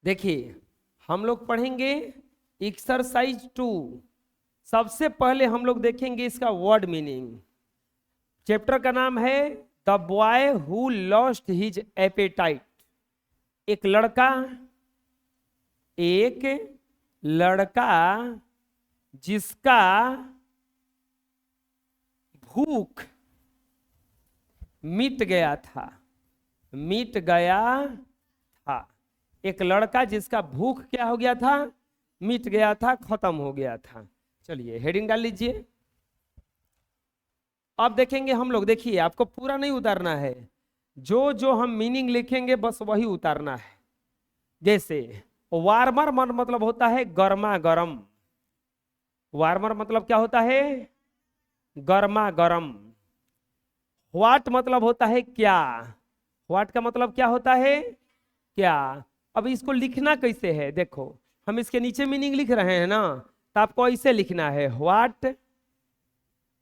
देखिए हम लोग पढ़ेंगे एक्सरसाइज 2। सबसे पहले हम लोग देखेंगे इसका वर्ड मीनिंग। चैप्टर का नाम है the boy who lost his appetite. एक लड़का जिसका भूख मिट गया था। एक लड़का जिसका भूख क्या हो गया था? मिट गया था, खत्म हो गया था। चलिए हेडिंग डाल लीजिए। अब देखेंगे हम लोग। देखिए आपको पूरा नहीं उतारना है, जो जो हम मीनिंग लिखेंगे बस वही उतारना है। जैसे वार्मर मतलब होता है गर्मा गर्म। वार्मर मतलब क्या होता है? गर्मा गर्म। व्हाट मतलब होता है क्या। व्हाट का मतलब क्या होता है? क्या। अब इसको लिखना कैसे है? देखो हम इसके नीचे मीनिंग लिख रहे हैं ना, तो आपको ऐसे लिखना है व्हाट।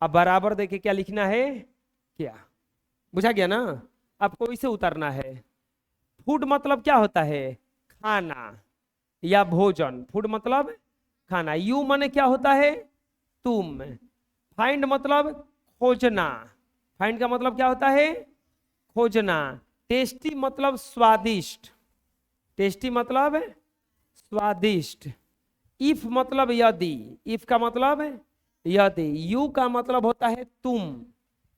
अब बराबर देखिए क्या लिखना है? क्या। बुझा गया ना? आपको इसे उतारना है। फूड मतलब क्या होता है? खाना या भोजन। फूड मतलब खाना। यू माने क्या होता है? तुम। फाइंड मतलब खोजना। फाइंड का मतलब क्या होता है? खोजना। टेस्टी मतलब स्वादिष्ट। टेस्टी मतलब स्वादिष्ट। इफ मतलब यदि। इफ का मतलब यदि। यू का मतलब होता है तुम।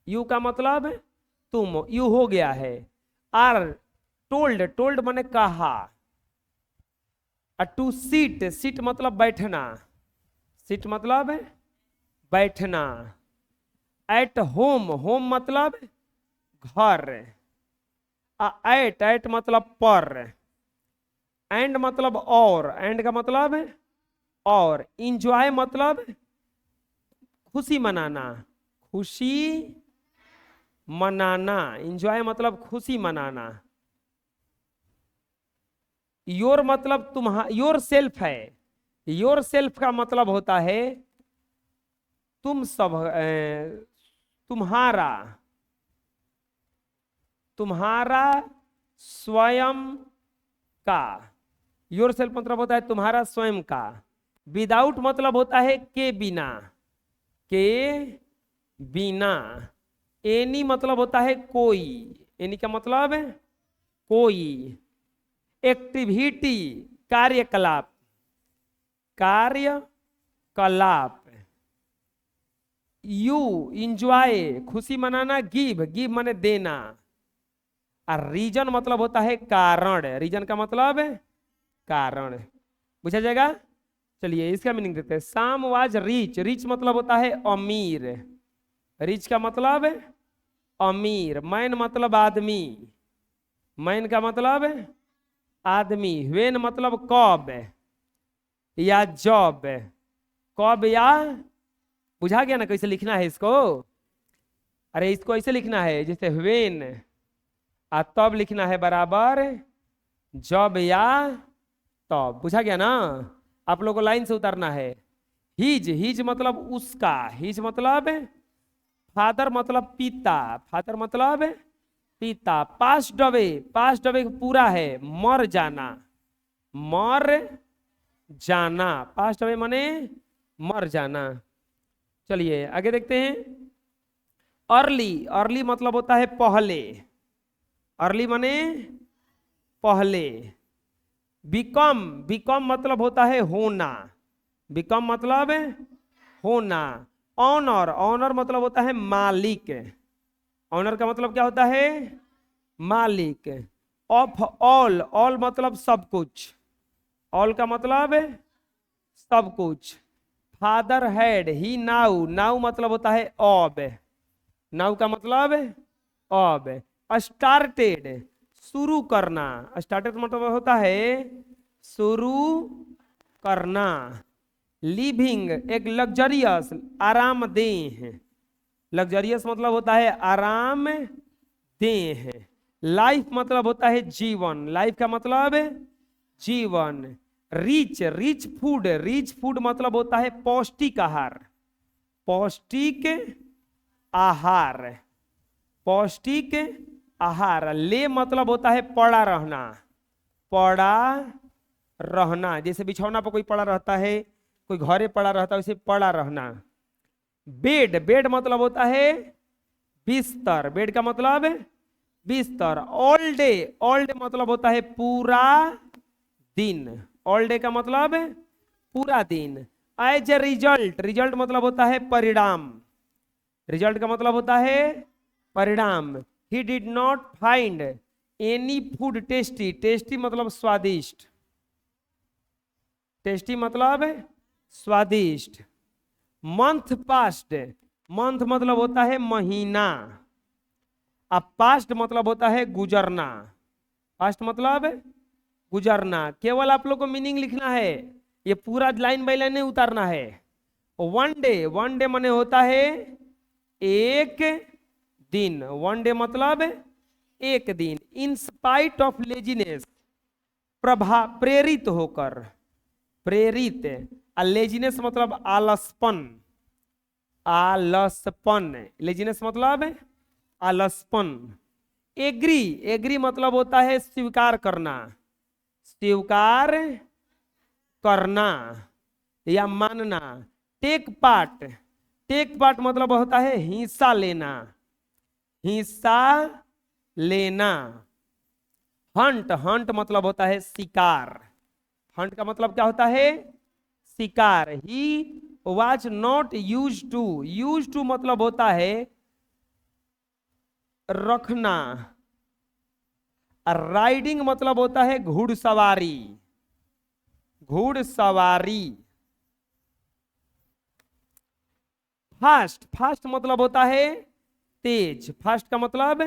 यू का मतलब तुम। यू हो गया है। Are told. टोल्ड माने कहा। To seat. सीट मतलब बैठना। सीट मतलब बैठना। At home. होम मतलब घर। एट मतलब पर। एंड मतलब और। एंड का मतलब और। इंजॉय मतलब खुशी मनाना। खुशी मनाना। इंजॉय मतलब खुशी मनाना। योर मतलब योर सेल्फ है। योर सेल्फ का मतलब होता है तुम सब। तुम्हारा। तुम्हारा स्वयं का। योर सेल्फ मतलब होता है तुम्हारा स्वयं का। विदाउट मतलब होता है के बिना। के बिना। एनी मतलब होता है कोई। एनी का मतलब है कोई। एक्टिविटी कार्यकलाप। कार्यकलाप। यू इंजॉय खुशी मनाना। गिव। गिव माने देना। और रीजन मतलब होता है कारण। रीजन का मतलब कारण। पूछा जाएगा। चलिए इसका मीनिंग देते हैं। साम वाज रिच। रिच मतलब होता है अमीर। रिच का मतलब अमीर। मैन मतलब आदमी। मैन का मतलब आदमी। वेन मतलब कब या जब। कब या। बुझा गया ना कैसे लिखना है इसको? अरे इसको ऐसे लिखना है जैसे वेन तब लिखना है बराबर जब या तब। बुझा गया ना? आप लोगों को लाइन से उतारना है। हिज। हिज मतलब उसका। हिज मतलब फादर मतलब पिता। फादर मतलब पिता। पास्ट डबे। पास्ट डबे पूरा है मर जाना। मर जाना। पास्ट डबे माने मर जाना। चलिए आगे देखते हैं। अर्ली। अर्ली मतलब होता है पहले। अर्ली माने पहले। बिकम। बिकम मतलब होता है होना। बिकम मतलब होना। ऑनर। ऑनर मतलब होता है मालिक। ऑनर का मतलब क्या होता है? मालिक। Of all. ऑल मतलब सब कुछ। ऑल का मतलब सब कुछ। Father had. He now. Now मतलब होता है अब। नाउ का मतलब अब। स्टार्टेड शुरू करना। स्टार्टेड मतलब होता है शुरू करना। लिविंग एक लग्जरियस आरामदेह। लग्जरियस मतलब होता है आराम देह। लाइफ मतलब होता है जीवन। लाइफ का मतलब जीवन। Rich. Rich food. Rich food मतलब होता है पौष्टिक आहार। पौष्टिक आहार। पौष्टिक आहार। ले मतलब होता है पड़ा रहना। पड़ा रहना, जैसे बिछौना पर कोई पड़ा रहता है, कोई घरे पड़ा रहता है, वैसे पड़ा रहना। बेड, बेड मतलब होता है बिस्तर, बेड का मतलब बिस्तर। ऑल डे, ऑल डे मतलब होता है पूरा दिन, ऑल डे का मतलब पूरा दिन। एज ए रिजल्ट, रिजल्ट मतलब होता है परिणाम, रिजल्ट का मतलब होता है परिणाम। He did not find any food tasty, tasty मतलब स्वादिष्ट, टेस्टी मतलब स्वादिष्ट। मंथ पास्ट, मंथ मतलब होता है महीना, अब पास्ट मतलब होता है गुजरना, पास्ट मतलब गुजरना। केवल आप लोग को मीनिंग लिखना है, ये पूरा लाइन बाय लाइन नहीं उतारना है। वन डे, वन डे माने होता है एक दिन, वन डे मतलब एक दिन। In spite of laziness, Prabha प्रेरित होकर, प्रेरित। लेजीनेस मतलब आलसपन, आलसपन, लेजीनेस मतलब आलसपन। एग्री, एग्री मतलब होता है स्वीकार करना, स्वीकार करना या मानना। टेक पार्ट, टेक पार्ट मतलब होता है हिस्सा लेना, हिस्सा लेना। हंट, हंट मतलब होता है शिकार, हंट का मतलब क्या होता है शिकार। He was not use to मतलब होता है रखना। राइडिंग मतलब होता है घुड़सवारी, घुड़सवारी। फास्ट, फास्ट मतलब होता है तेज, फास्ट का मतलब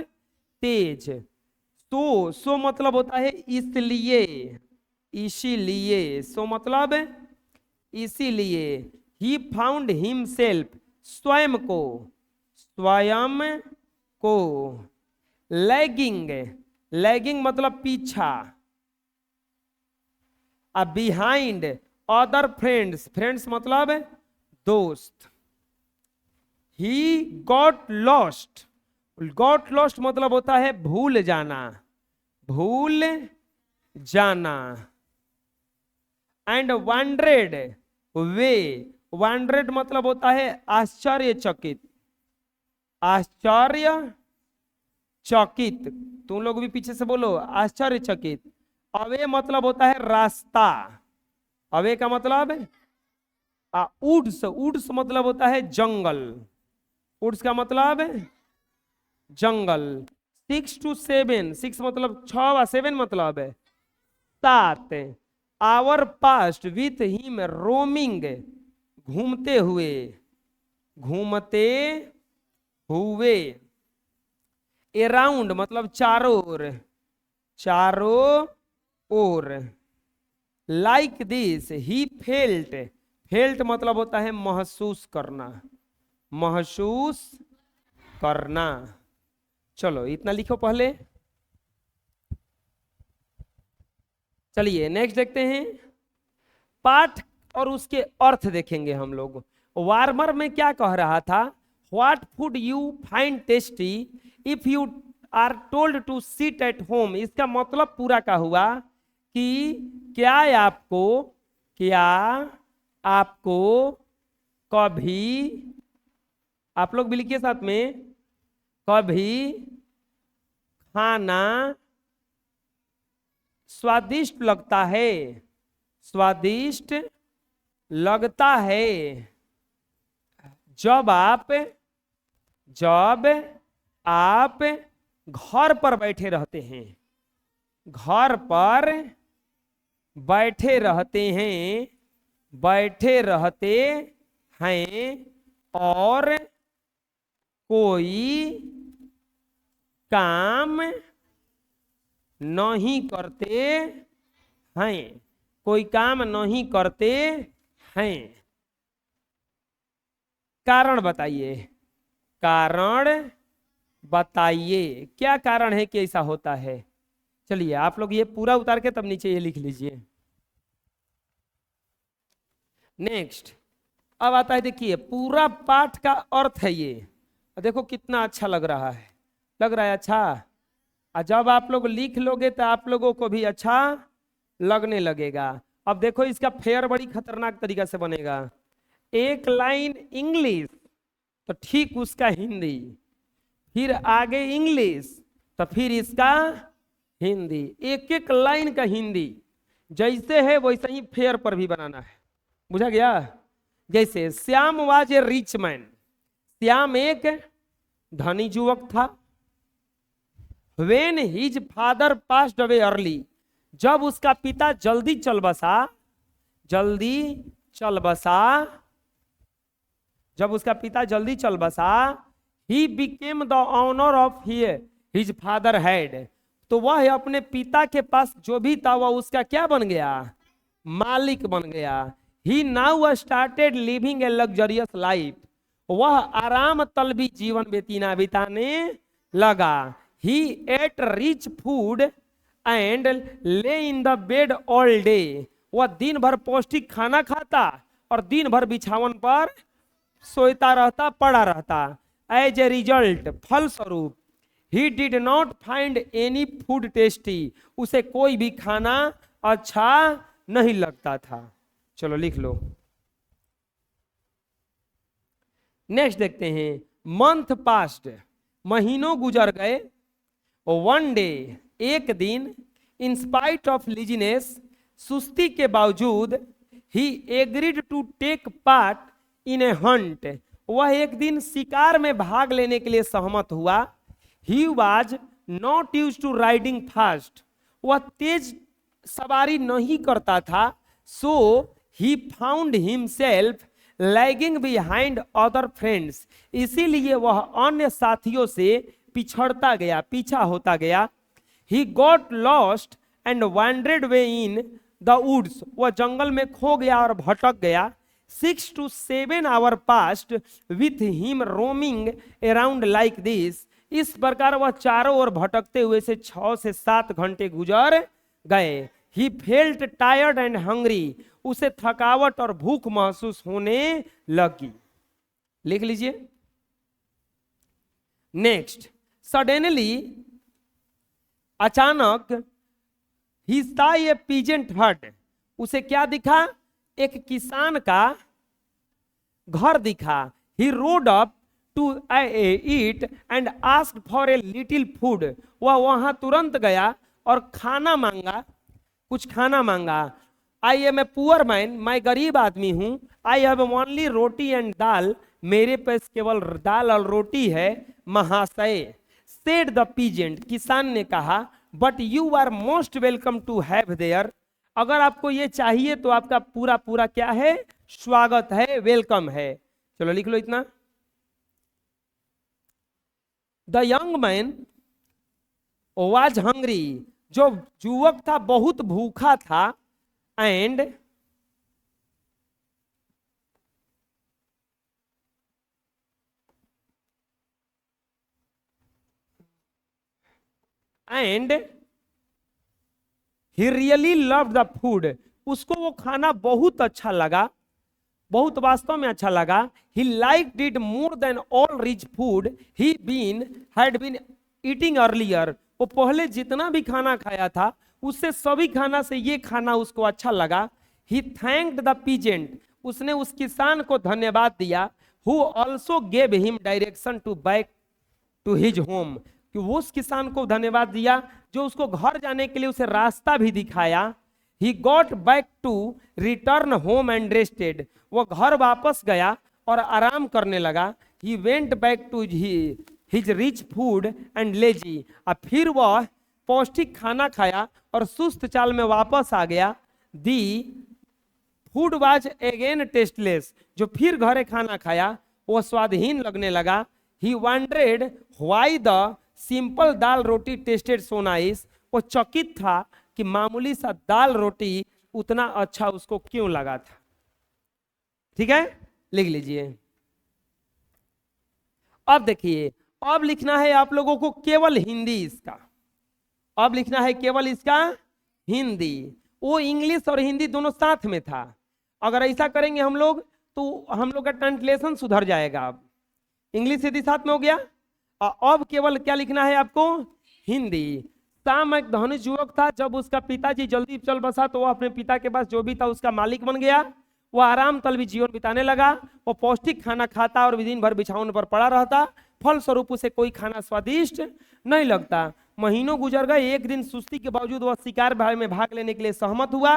तेज। सो मतलब होता है इसलिए, इसीलिए, सो मतलब इसीलिए। ही फाउंड हिमसेल्फ, स्वयं को, स्वयं को। लैगिंग, लैगिंग मतलब पीछा। बिहाइंड अदर फ्रेंड्स, फ्रेंड्स मतलब दोस्त। ही गॉट लॉस्ट, गॉट लॉस्ट मतलब होता है भूल जाना, भूल जाना। एंड वंड्रेड वे, वंड्रेड मतलब होता है आश्चर्यचकित, आश्चर्यचकित। तुम लोग भी पीछे से बोलो आश्चर्यचकित। अवे मतलब होता है रास्ता, अवे का मतलब उड्स, उड्स मतलब होता है जंगल, उड्स का मतलब जंगल। 6 to 7, 6 मतलब 6 व 7 मतलब है 7। Hour past with him roaming, घूमते हुए, घूमते हुए। अराउंड मतलब चारों ओर, चारों ओर। Like this he felt, felt मतलब होता है महसूस करना, महसूस करना। चलो इतना लिखो पहले, चलिए नेक्स्ट देखते हैं। पाठ और उसके अर्थ देखेंगे हम लोग। वार्मर में क्या कह रहा था, what food you find tasty if you are told to sit at home. इसका मतलब पूरा का हुआ कि क्या आपको, क्या आपको कभी, आप लोग भी लिखिए साथ में, कभी खाना स्वादिष्ट लगता है, स्वादिष्ट लगता है जब आप, जब आप घर पर बैठे रहते हैं, घर पर बैठे रहते हैं, बैठे रहते हैं और कोई काम नहीं करते हैं, कोई काम नहीं करते हैं। कारण बताइए, कारण बताइए, क्या कारण है कि ऐसा होता है। चलिए आप लोग ये पूरा उतार के तब नीचे ये लिख लीजिए। नेक्स्ट अब आता है, देखिए पूरा पाठ का अर्थ है ये। देखो कितना अच्छा लग रहा है, लग रहा है अच्छा। और जब आप लोग लिख लोगे तो आप लोगों को भी अच्छा लगने लगेगा। अब देखो इसका फेयर बड़ी खतरनाक तरीका से बनेगा। एक लाइन इंग्लिश तो ठीक उसका हिंदी, फिर आगे इंग्लिश तो फिर इसका हिंदी, एक एक लाइन का हिंदी जैसे है वैसे ही फेयर पर भी बनाना है। बुझा गया? जैसे Shyam was a rich man, Shyam एक धनी युवक था। When his father passed away early, जब उसका पिता जल्दी चल बसा, जल्दी चल बसा, जब उसका पिता जल्दी चल बसा, he became the owner of his father had, तो वह अपने पिता के पास जो भी था वह उसका क्या बन गया? मालिक बन गया। ही नाउ स्टार्टेड लिविंग ए लग्जरियस लाइफ, वह आराम तलबी जीवन बिताने लगा। ही eight rich food and lay in the bed all day, वह दिन भर पौष्टिक खाना खाता और दिन भर बिछावन पर सोता रहता, पड़ा रहता। एज ए रिजल्ट, फलस्वरूप, he did not find any food tasty, उसे कोई भी खाना अच्छा नहीं लगता था। चलो लिख लो। नेक्स्ट देखते हैं। मंथ पास्ट, महीनों गुजर गए। वन डे, एक दिन, इन स्पाइट ऑफ लिजीनेस, सुस्ती के बावजूद, he agreed to take part in a hunt, वह एक दिन शिकार में भाग लेने के लिए सहमत हुआ। He was not use to riding fast, वह तेज सवारी नहीं करता था। So he found himself lagging behind other friends, इसीलिए वह अन्य साथियों से पिछड़ता गया, पीछा होता गया। He got lost and wandered way in the woods, वह जंगल में खो गया और भटक गया। 6 to 7 hours passed with him roaming around like this, इस प्रकार वह चारों ओर भटकते हुए से 6 से 7 घंटे गुजर गए। He felt tired and hungry, उसे थकावट और भूख महसूस होने लगी। लिख लीजिए। नेक्स्ट, सडनली, अचानक, he saw a peasant hut, उसे क्या दिखा? एक किसान का घर दिखा। He rode up to eat and asked for a little food, वह वहां तुरंत गया और खाना मांगा, कुछ खाना मांगा। I am a poor man, मैं गरीब आदमी हूं। I have only roti and dal, मेरे पास केवल दाल और रोटी है महाशय। Said the peasant, किसान ने कहा, but you are most welcome to have there, अगर आपको ये चाहिए तो आपका पूरा पूरा क्या है? स्वागत है, वेलकम है। चलो लिख लो इतना। The young man was hungry, जो युवक था बहुत भूखा था। And he really loved the food, उसको वो खाना बहुत अच्छा लगा, बहुत वास्तव में अच्छा लगा। He liked it more than all rich food he had been eating earlier, वो पहले जितना भी खाना खाया था उससे सभी खाना से ये खाना उसको अच्छा लगा। He thanked the peasant, उसने उस किसान को धन्यवाद दिया। Who also gave him direction to back to his home, कि वो उस किसान को धन्यवाद दिया जो उसको घर जाने के लिए उसे रास्ता भी दिखाया। He got back to return home and rested, वो घर वापस गया और आराम करने लगा। He went back to his rich food and lazy, और फिर वह पौष्टिक खाना खाया और सुस्त चाल में वापस आ गया। The food was again tasteless, जो फिर घरे खाना खाया वो स्वादहीन लगने लगा। He wondered why the simple dal roti tasted so nice, वो चकित था कि मामूली सा दाल रोटी उतना अच्छा उसको क्यों लगा था। ठीक है, लिख लीजिए। अब देखिए, अब लिखना है आप लोगों को केवल हिंदी इसका, अब लिखना है केवल इसका हिंदी। वो इंग्लिश और हिंदी दोनों साथ में था। अगर ऐसा करेंगे हम लोग तो हम लोग का ट्रांसलेशन सुधर जाएगा। अब इंग्लिश हिंदी साथ में हो गया। अब केवल क्या लिखना है आपको? हिंदी। श्याम एक धनी युवक था। जब उसका पिताजी जल्दी चल बसा तो वह अपने पिता के पास जो भी था उसका मालिक बन गया। वह आराम तलबी जीवन बिताने लगा। वो पौष्टिक खाना खाता और दिन भर बिछावन पर पड़ा रहता। फलस्वरूप उसे कोई खाना स्वादिष्ट नहीं लगता। महीनों गुजर गए। एक दिन सुस्ती के बावजूद वह शिकार में भाग लेने के लिए सहमत हुआ।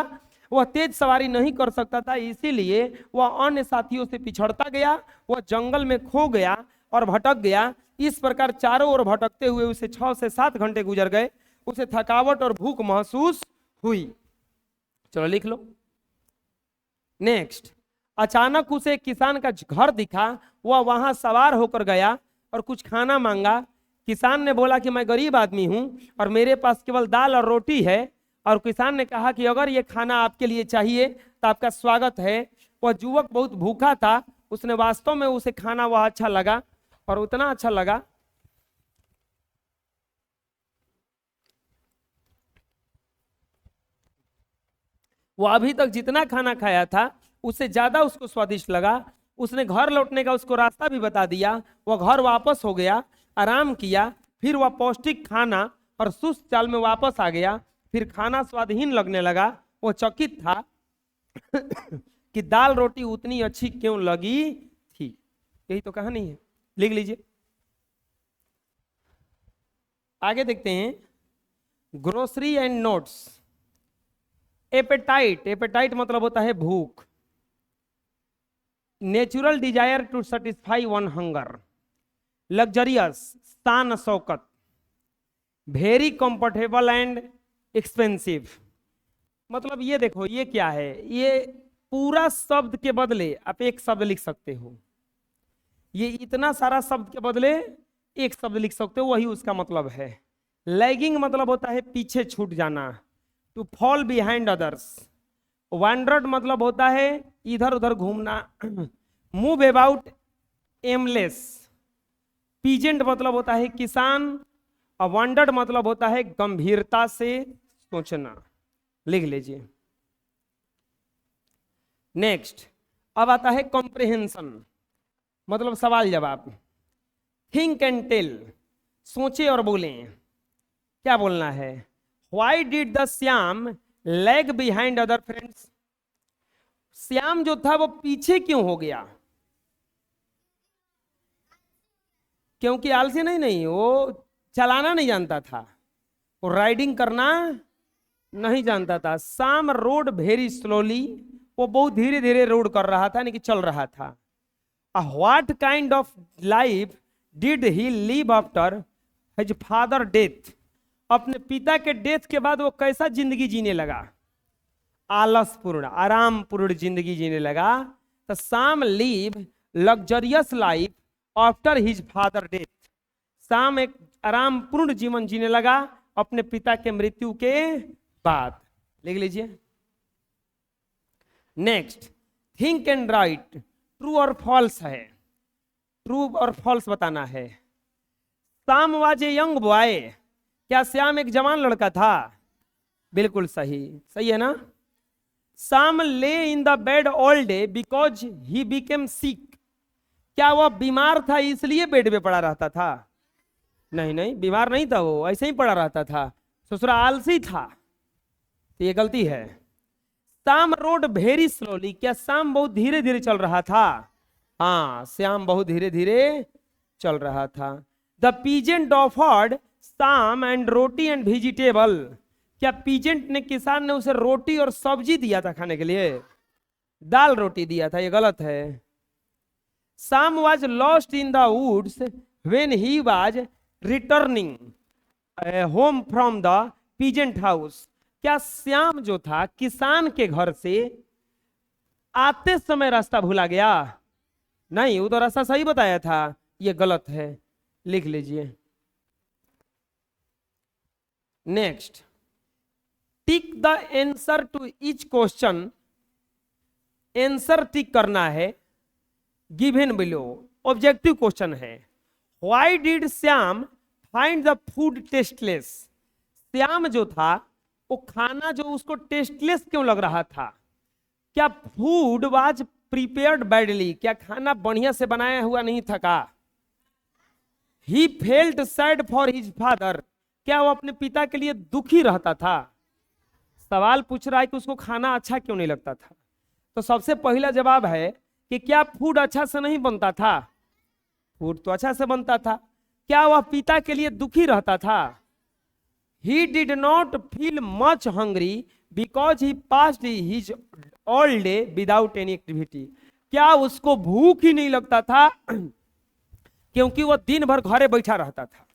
वह तेज सवारी नहीं कर सकता था, इसीलिए वह अन्य साथियों से पिछड़ता गया। वह जंगल में खो गया और भटक गया। इस प्रकार चारों ओर भटकते हुए उसे 6 से 7 घंटे गुजर गए। उसे थकावट और भूख महसूस हुई। चलो लिख लो। नेक्स्ट, अचानक उसे किसान का घर दिखा। वह वहां सवार होकर गया और कुछ खाना मांगा। किसान ने बोला कि मैं गरीब आदमी हूं और मेरे पास केवल दाल और रोटी है। और किसान ने कहा कि अगर ये खाना आपके लिए चाहिए तो आपका स्वागत है। वह युवक बहुत भूखा था। उसने वास्तव में उसे खाना वह अच्छा लगा और उतना अच्छा लगा वो अभी तक जितना खाना खाया था उससे ज्यादा उसको स्वादिष्ट लगा। उसने घर लौटने का उसको रास्ता भी बता दिया। वह घर वापस हो गया, आराम किया। फिर वह पौष्टिक खाना और सुस्त चाल में वापस आ गया। फिर खाना स्वादहीन लगने लगा। वो चकित था कि दाल रोटी उतनी अच्छी क्यों लगी थी। यही तो कहानी है, लिख लीजिए। आगे देखते हैं, grocery and notes. Appetite, appetite मतलब होता है भूख। Natural desire to satisfy one hunger. Luxurious, शान शौकत। Very comfortable and expensive. मतलब ये देखो, ये क्या है, ये पूरा शब्द के बदले आप एक शब्द लिख सकते हो। ये इतना सारा शब्द के बदले एक शब्द लिख सकते हो, वही उसका मतलब है। लैगिंग मतलब होता है पीछे छूट जाना, to fall behind others. Wandered मतलब होता है इधर उधर घूमना, मूव अबाउट एमलेस। पीजेंट मतलब होता है किसान, और वंडर्ड मतलब होता है गंभीरता से सोचना। लिख लीजिए। नेक्स्ट, अब आता है कॉम्प्रिहेंशन, मतलब सवाल जवाब। थिंक एंड टेल, सोचे और बोलें। क्या बोलना है? Why did the Shyam lag behind other friends. Shyam जो था वो पीछे क्यों हो गया? क्योंकि आलसी नहीं, वो चलाना नहीं जानता था, वो राइडिंग करना नहीं जानता था। श्याम रोड वेरी स्लोली, वो बहुत धीरे धीरे रोड कर रहा था, यानी कि चल रहा था। What kind of life did he live after his father death. अपने पिता के डेथ के बाद वो कैसा जिंदगी जीने लगा? आलसपूर्ण, आरामपूर्ण जिंदगी जीने लगा। तो Shyam live luxurious life after his father death. Shyam एक आरामपूर्ण जीवन जीने लगा अपने पिता के मृत्यु के बाद। लिख लीजिए। Next, think and right, true और फॉल्स है। ट्रू और फॉल्स बताना है। Shyam was a young boy. क्या श्याम एक जवान लड़का था? बिल्कुल सही, सही है ना। Shyam lay in the bed all day because he became sick. क्या वह बीमार था इसलिए बेड पे पड़ा रहता था? नहीं, बीमार नहीं था, वो ऐसे ही पड़ा रहता था। ससुरा आलसी था, तो ये गलती है। Shyam road very slowly. क्या श्याम बहुत धीरे धीरे चल रहा था? हाँ, श्याम बहुत धीरे धीरे चल रहा था। The peasant offered Shyam and roti and vegetable. क्या पीजेंट ने, किसान ने उसे रोटी और सब्जी दिया था खाने के लिए? दाल रोटी दिया था, ये गलत है। Shyam was lost in the woods when he was returning home from the peasant house। क्या श्याम जो था किसान के घर से आते समय रास्ता भूला गया? नहीं, वो तो रास्ता सही बताया था, ये गलत है। लिख लीजिए। Next, tick the answer to each question. Answer tick करना है गिवन बिलो। ऑब्जेक्टिव क्वेश्चन है। Why did Shyam find the food tasteless. Shyam जो था वो खाना जो उसको टेस्टलेस क्यों लग रहा था? क्या फूड वाज प्रिपेयर्ड बैडली। क्या खाना बढ़िया से बनाया हुआ नहीं था का? He felt sad for his father. क्या वो अपने पिता के लिए दुखी रहता था? सवाल पूछ रहा है कि उसको खाना अच्छा क्यों नहीं लगता था। तो सबसे पहला जवाब है कि क्या फूड अच्छा से नहीं बनता था? फूड तो अच्छा से बनता था। क्या वह पिता के लिए दुखी रहता था? He did not feel much hungry because he passed his all day without any activity. क्या उसको भूख ही नहीं लगता था क्योंकि वह दिन भर घरे बैठा रहता था?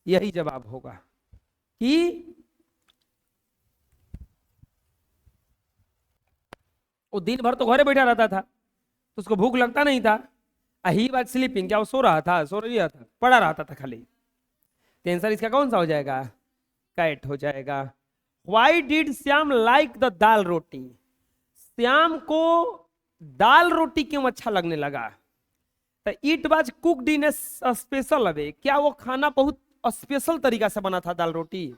यही जवाब होगा कि वो दिन भर तो घरे बैठा रहता था तो उसको भूख लगता नहीं था। ही वाज स्लीपिंग, क्या वो सो रहा था? सो नहीं रहा था, पड़ा रहता था खाली। तो आंसर इसका कौन सा हो जाएगा? कैट हो जाएगा। Why did Shyam like the dal roti? Shyam को दाल रोटी क्यों अच्छा लगने लगा? तो it was cooked in a special way, क्या वो खाना बहुत स्पेशल तरीका से बना था दाल रोटी?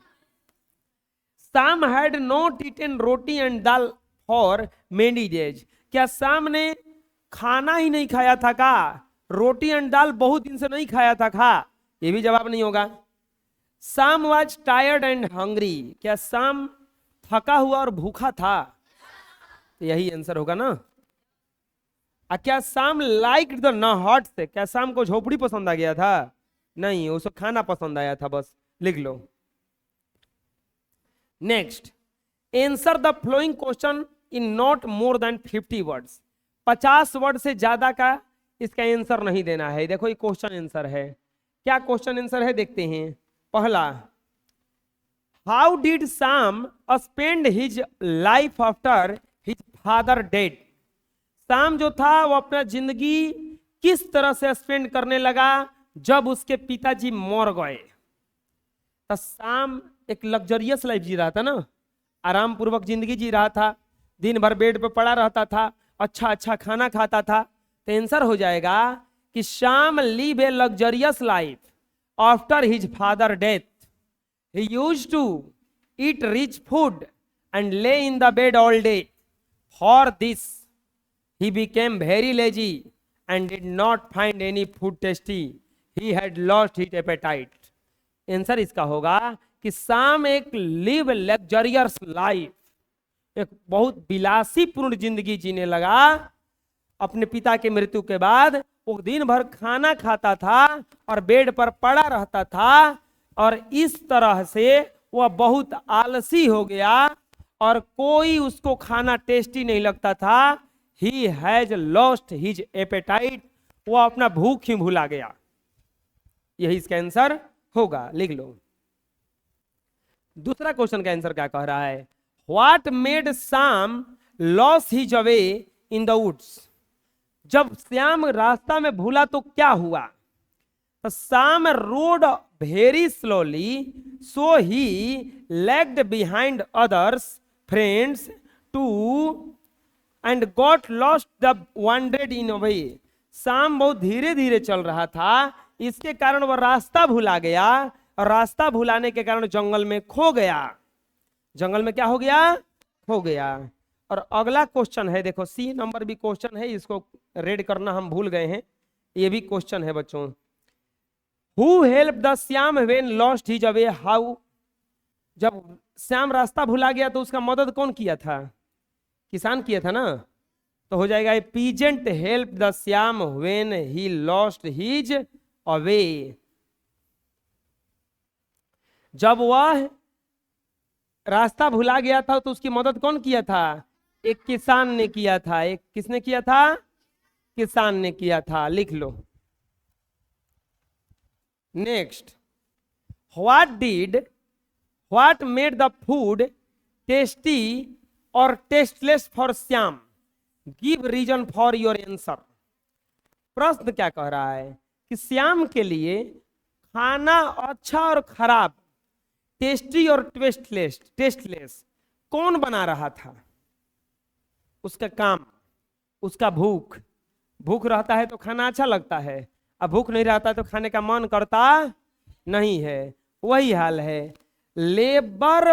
Sam had not eaten roti and dal for many days, क्या शाम ने खाना ही नहीं खाया था का? रोटी एंड दाल बहुत दिन से नहीं खाया था का? ये भी जवाब नहीं होगा। शाम वाज टायर्ड एंड हंग्री, क्या शाम थका हुआ और भूखा था? तो यही आंसर होगा ना। क्या शाम लाइक द नॉट से, क्या शाम को झोपड़ी पसंद आ गया था? नहीं, उसको खाना पसंद आया था, बस लिख लो। Next, answer the following question in not more than 50 words. 50 word से ज्यादा का इसका आंसर नहीं देना है। देखो ये क्वेश्चन आंसर है। क्या क्वेश्चन आंसर है देखते हैं। पहला, how did Sam spend his life after his father dead? Sam जो था वो अपना जिंदगी किस तरह से स्पेंड करने लगा जब उसके पिताजी मर गए? तो सैम एक लग्जरियस लाइफ जी रहा था ना, आराम पूर्वक जिंदगी जी रहा था, दिन भर बेड पे पड़ा रहता था, अच्छा अच्छा खाना खाता था। तो आंसर हो जाएगा कि Shyam live a luxurious life after his father death. He used to eat rich food and lay in the bed all day. For this he became very lazy and did not find any food tasty. He had lost his appetite. Answer इसका होगा कि शाम एक live luxurious life, एक बहुत विलासी पूर्ण जिंदगी जीने लगा। अपने पिता के मृत्यु के बाद वो दिन भर खाना खाता था और बेड पर पड़ा रहता था, और इस तरह से वह बहुत आलसी हो गया और कोई उसको खाना टेस्टी नहीं लगता था। He has lost his appetite. वो अपना भूख ही भुला गया। यही इसका आंसर होगा, लिख लो। दूसरा क्वेश्चन का आंसर क्या कह रहा है? What made Sam lose his way in the woods? जब श्याम रास्ता में भूला तो क्या हुआ? तो Sam rode very slowly, so he lagged behind others friends to and got lost the wandered in a way. शाम बहुत धीरे धीरे चल रहा था, इसके कारण वह रास्ता भुला गया, और रास्ता भुलाने के कारण जंगल में खो गया। जंगल में क्या हो गया? खो गया। और अगला क्वेश्चन है, देखो सी नंबर भी क्वेश्चन है, इसको रेड करना हम भूल गए हैं। ये भी क्वेश्चन है बच्चों। Who helped the Shyam when lost his way? How? जब श्याम रास्ता भुला गया तो उसका मदद कौन किया था? किसान किया था ना। तो हो जाएगा peasant help the Shyam when he lost his away. जब वह रास्ता भुला गया था तो उसकी मदद कौन किया था? एक किसान ने किया था। एक किसने किया था? किसान ने किया था, लिख लो। Next, what made the food tasty और tasteless for Shyam? Give reason for your answer. प्रश्न क्या कह रहा है कि श्याम के लिए खाना अच्छा और खराब, टेस्टी और टेस्टलेस कौन बना रहा था? उसका काम, उसका भूख। भूख रहता है तो खाना अच्छा लगता है, अब भूख नहीं रहता तो खाने का मन करता नहीं है। वही हाल है। Labour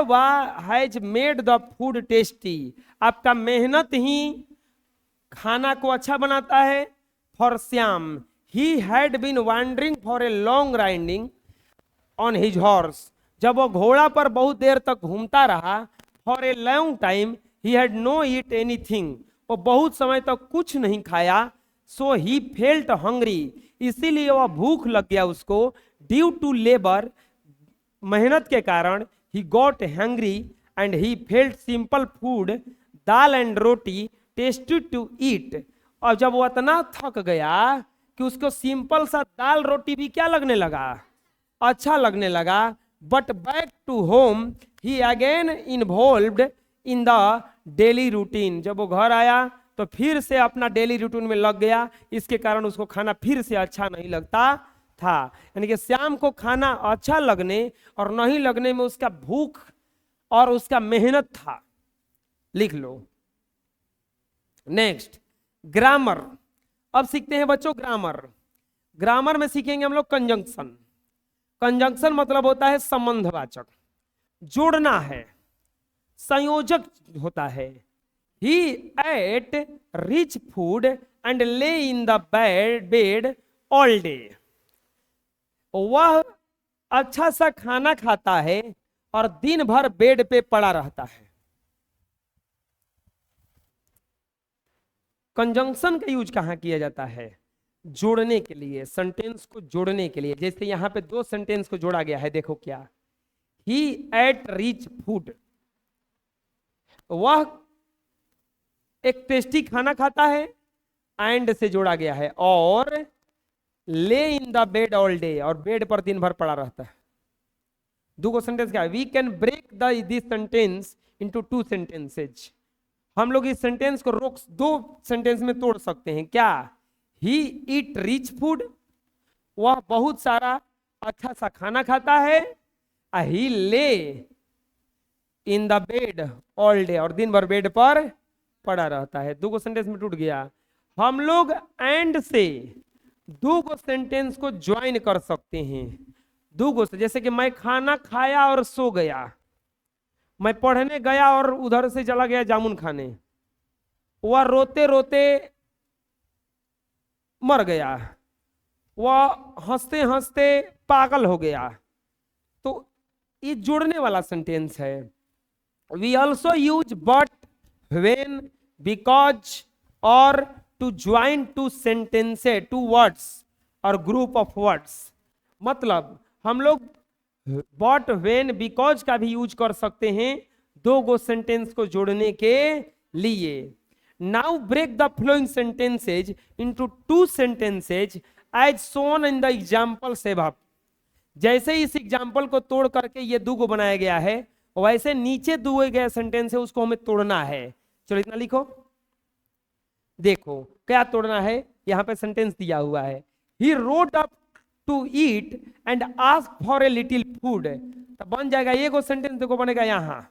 has made the food tasty. आपका मेहनत ही खाना को अच्छा बनाता है। For Shyam, he had been wandering for a long riding on his horse. जब वो घोड़ा पर बहुत देर तक घूमता रहा, for a long time he had no eat anything, वो बहुत समय तक कुछ नहीं खाया, सो ही फेल्ट हंग्री, इसीलिए वह भूख लग गया उसको, ड्यू टू लेबर, मेहनत के कारण, he got hungry and he felt simple food, dal and roti tasty to eat. और जब वो इतना थक गया कि उसको सिंपल सा दाल रोटी भी क्या लगने लगा, अच्छा लगने लगा, but back to home he again involved in the daily routine, जब वो घर आया तो फिर से अपना डेली रूटीन में लग गया, इसके कारण उसको खाना फिर से अच्छा नहीं लगता था। यानी कि श्याम को खाना अच्छा लगने और नहीं लगने में उसका भूख और उसका मेहनत था। लिख लो। Next, grammar. अब सीखते हैं बच्चों ग्रामर। ग्रामर में सीखेंगे हम लोग कंजंक्शन। कंजंक्शन मतलब होता है संबंधवाचक, जोड़ना है, संयोजक होता है। ही eight rich food and lay in the bed all day, वह अच्छा सा खाना खाता है और दिन भर बेड पे पड़ा रहता है। कंजंक्शन का यूज कहां किया जाता है? जोड़ने के लिए, सेंटेंस को जोड़ने के लिए। जैसे यहां पे दो सेंटेंस को जोड़ा गया है, देखो क्या, ही एट रिच फूड, वह एक टेस्टी खाना खाता है, एंड से जोड़ा गया है, और ले in the bed all day, और बेड पर दिन भर पड़ा रहता है। दो सेंटेंस क्या है? We can break this sentence into two sentences. हम लोग इस सेंटेंस को रोक दो सेंटेंस में तोड़ सकते हैं। क्या? ही ईट रिच फूड, वह बहुत सारा अच्छा सा खाना खाता है, ही ले in the bed all day, और दिन भर बेड पर पड़ा रहता है। दो सेंटेंस में टूट गया। हम लोग एंड से दो सेंटेंस को ज्वाइन कर सकते हैं। दो से, जैसे कि मैं खाना खाया और सो गया, मैं पढ़ने गया और उधर से चला गया जामुन खाने, वह रोते रोते मर गया, वह हंसते हंसते पागल हो गया। तो ये जोड़ने वाला सेंटेंस है। We also use but, when, because, और to join two sentences, two words और ग्रुप ऑफ वर्ड्स। मतलब हम लोग बट, व्हेन, बिकॉज का भी यूज कर सकते हैं दो सेंटेंस को जोड़ने के लिए। Now break the flowing sentences into two sentences as shown in the example above. जैसे इस एग्जांपल को तोड़ करके ये दो बनाया गया है, वैसे नीचे दिए गए सेंटेंस है उसको हमें तोड़ना है। चलो इतना लिखो। देखो क्या तोड़ना है, यहां पे सेंटेंस दिया हुआ है, he rode up to eat and ask for a little food, तो बन जाएगा ये को सेंटेंस, देखो बनेगा यहां,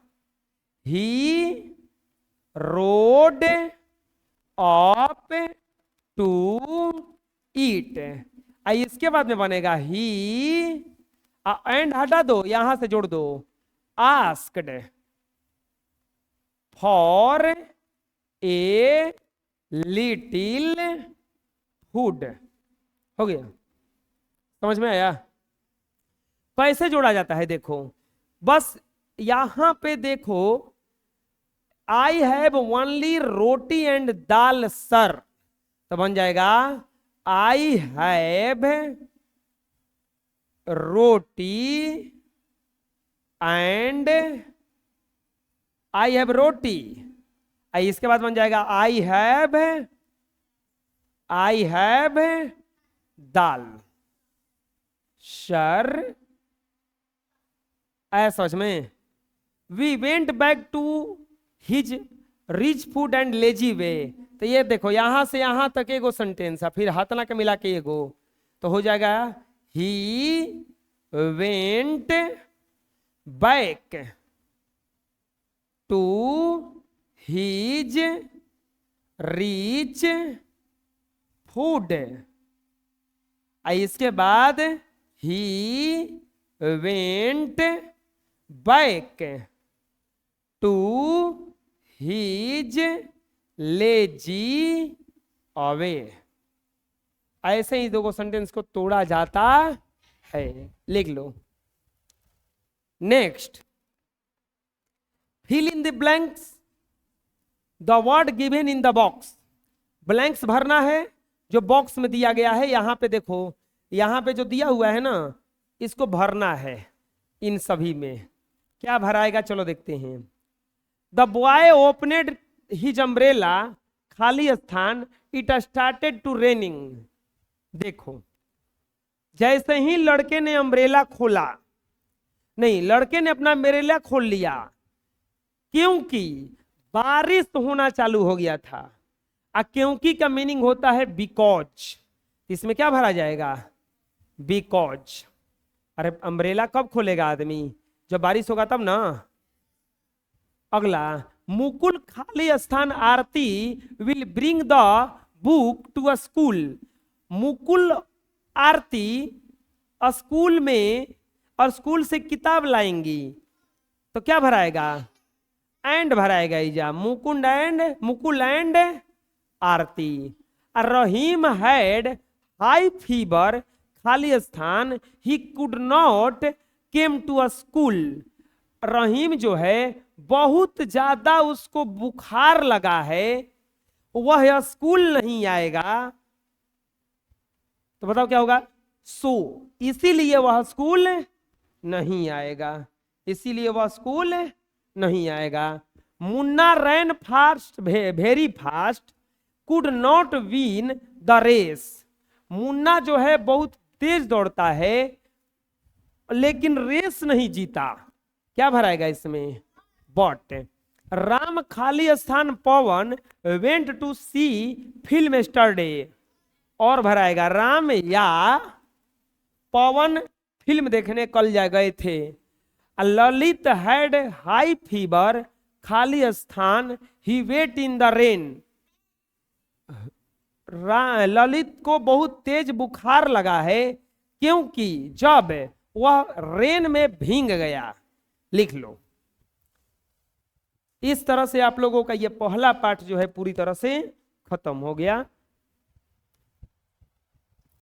he rode up to eat. इसके बाद में बनेगा ही, एंड हटा दो, यहां से जोड़ दो, asked for a little food. हो गया? समझ में आया? कैसे जोड़ा जाता है? देखो बस यहां पे देखो, I have only roti and dal sir, तो बन जाएगा I have roti and, I have roti, इसके बाद बन जाएगा आई हैव दाल सर। ऐसा समझ में? We went back to his rich food and lazy way, तो ये देखो यहां से यहां तक एगो सेंटेंस है, फिर हाथना के मिला के एगो, तो हो जाएगा he went back to his rich food, इसके बाद he went back to his lazy away. ऐसे ही दो सेंटेंस को तोड़ा जाता है। लिख लो। Next, fill in the blanks the word given in the box. Blanks भरना है जो बॉक्स में दिया गया है। यहां पे देखो, यहां पे जो दिया हुआ है ना, इसको भरना है। इन सभी में क्या भराएगा, चलो देखते हैं। द बॉय ओपनेड हिज अम्ब्रेला, खाली स्थान, इट स्टार्टेड टू रेनिंग। देखो, जैसे ही लड़के ने अम्ब्रेला खोला, नहीं, लड़के ने अपना अम्ब्रेला खोल लिया क्योंकि बारिश होना चालू हो गया था। क्योंकि का मीनिंग होता है बिकॉज। इसमें क्या भरा जाएगा, बिकॉज। अरे अम्ब्रेला कब खोलेगा आदमी, जब बारिश होगा तब ना। अगला, मुकुल खाली स्थान Aarti will bring the book to a school. Mukul Aarti school में और स्कूल से किताब लाएंगी, तो क्या भराएगा, एंड भराएगा। इजा Mukul and Aarti. Rahim had high fever, खाली स्थान, he could not came to a school. Rahim जो है बहुत ज्यादा उसको बुखार लगा है, वह स्कूल नहीं आएगा। तो बताओ क्या होगा, सो, इसीलिए वह स्कूल नहीं आएगा, इसीलिए वह स्कूल नहीं आएगा। Munna ran fast, very fast, could not win the race. Munna जो है बहुत तेज दौड़ता है लेकिन रेस नहीं जीता। क्या भराएगा इसमें, बट। राम खाली स्थान Pawan went to see film yesterday, और भराएगा राम या पवन फिल्म देखने कल जा गए थे। ललित हैड हाई फीवर, खाली स्थान, he wet in the rain. Lalit को बहुत तेज बुखार लगा है क्योंकि जब वह रेन में भीग गया। लिख लो। इस तरह से आप लोगों का यह पहला पाठ जो है पूरी तरह से खत्म हो गया।